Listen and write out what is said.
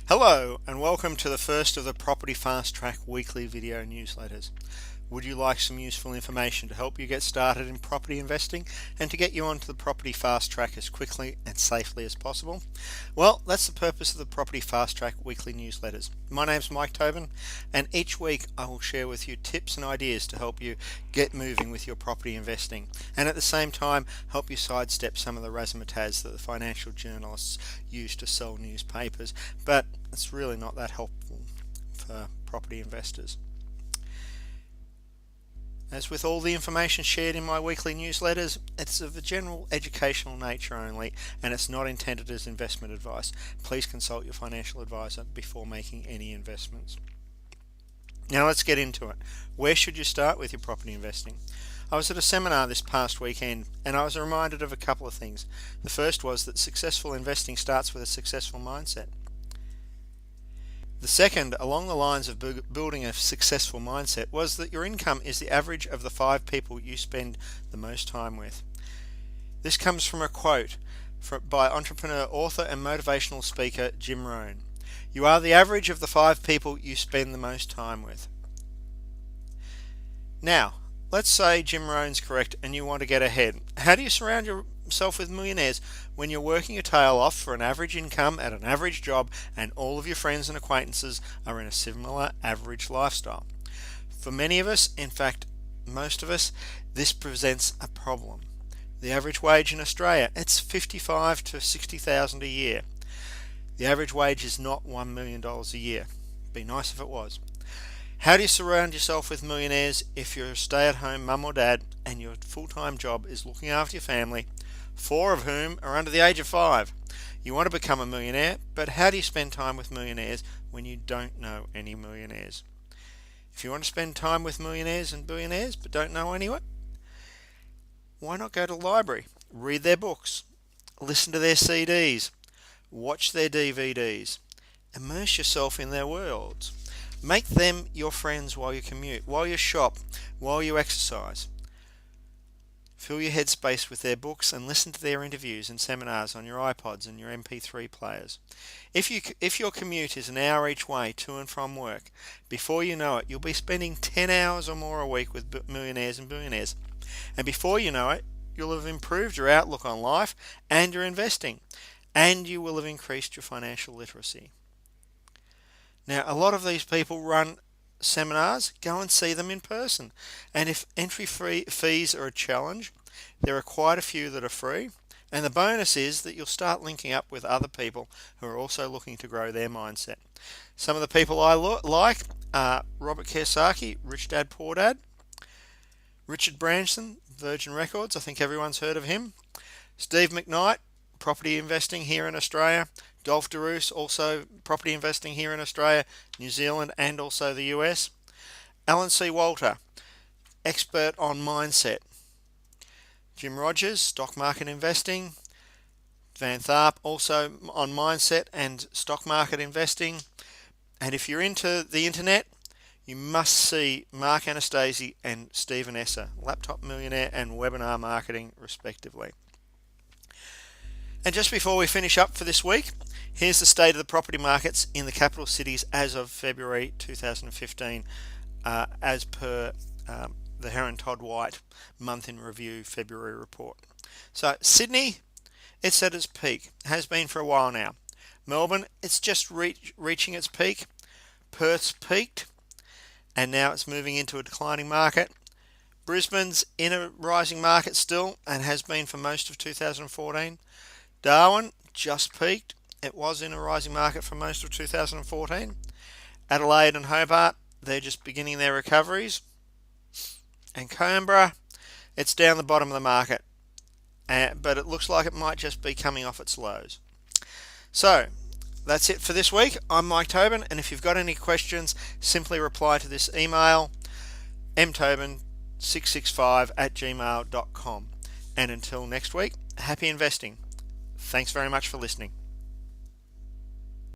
Hello and welcome to the first of the Property Fast Track weekly video newsletters. Would you like some useful information to help you get started in property investing and to get you onto the Property Fast Track as quickly and safely as possible? Well, that's the purpose of the Property Fast Track weekly newsletters. My name's Mike Tobin, and each week I will share with you tips and ideas to help you get moving with your property investing, and at the same time help you sidestep some of the razzmatazz that the financial journalists use to sell newspapers, but it's really not that helpful for property investors. As with all the information shared in my weekly newsletters, it's of a general educational nature only, and it's not intended as investment advice. Please consult your financial advisor before making any investments. Now let's get into it. Where should you start with your property investing? I was at a seminar this past weekend and I was reminded of a couple of things. The first was that successful investing starts with a successful mindset. The second, along the lines of building a successful mindset, was that your income is the average of the 5 people you spend the most time with. This comes from a quote by entrepreneur, author and motivational speaker Jim Rohn. You are the average of the 5 people you spend the most time with. Now, let's say Jim Rohn's correct and you want to get ahead. How do you surround yourself with millionaires when you're working your tail off for an average income at an average job and all of your friends and acquaintances are in a similar average lifestyle? For many of us, in fact most of us, this presents a problem. The average wage in Australia, it's $55,000 to $60,000 a year. The average wage is not $1 million a year. Be nice if it was. How do you surround yourself with millionaires if you're a stay-at-home mum or dad and your full-time job is looking after your family, 4 of whom are under the age of 5? You want to become a millionaire, but how do you spend time with millionaires when you don't know any millionaires? If you want to spend time with millionaires and billionaires but don't know anyone, why not go to the library, read their books, listen to their CDs, watch their DVDs, immerse yourself in their worlds. Make them your friends while you commute, while you shop, while you exercise. Fill your headspace with their books and listen to their interviews and seminars on your iPods and your MP3 players. If your commute is an hour each way to and from work, before you know it, you'll be spending 10 hours or more a week with millionaires and billionaires. And before you know it, you'll have improved your outlook on life and your investing, and you will have increased your financial literacy. Now, a lot of these people run seminars. Go and see them in person. And if entry fees are a challenge, there are quite a few that are free. And the bonus is that you'll start linking up with other people who are also looking to grow their mindset. Some of the people I like are Robert Kiyosaki, Rich Dad Poor Dad; Richard Branson, Virgin Records, I think everyone's heard of him; Steve McKnight, property investing here in Australia; Dolph DeRoos, also property investing here in Australia, New Zealand and also the US; Alan C. Walter, expert on mindset; Jim Rogers, stock market investing; Van Tharp, also on mindset and stock market investing. And if you're into the internet, you must see Mark Anastasi and Stephen Esser, laptop millionaire and webinar marketing respectively. And just before we finish up for this week, here's the state of the property markets in the capital cities as of February 2015, as per the Heron Todd White month in review February report. So Sydney, it's at its peak, has been for a while now. Melbourne, it's just reaching its peak. Perth's peaked and now it's moving into a declining market. Brisbane's in a rising market still and has been for most of 2014. Darwin just peaked. It was in a rising market for most of 2014. Adelaide and Hobart, they're just beginning their recoveries. And Canberra, it's down the bottom of the market, but it looks like it might just be coming off its lows. So that's it for this week. I'm Mike Tobin, and if you've got any questions, simply reply to this email, mtobin665@gmail.com. And until next week, happy investing. Thanks very much for listening.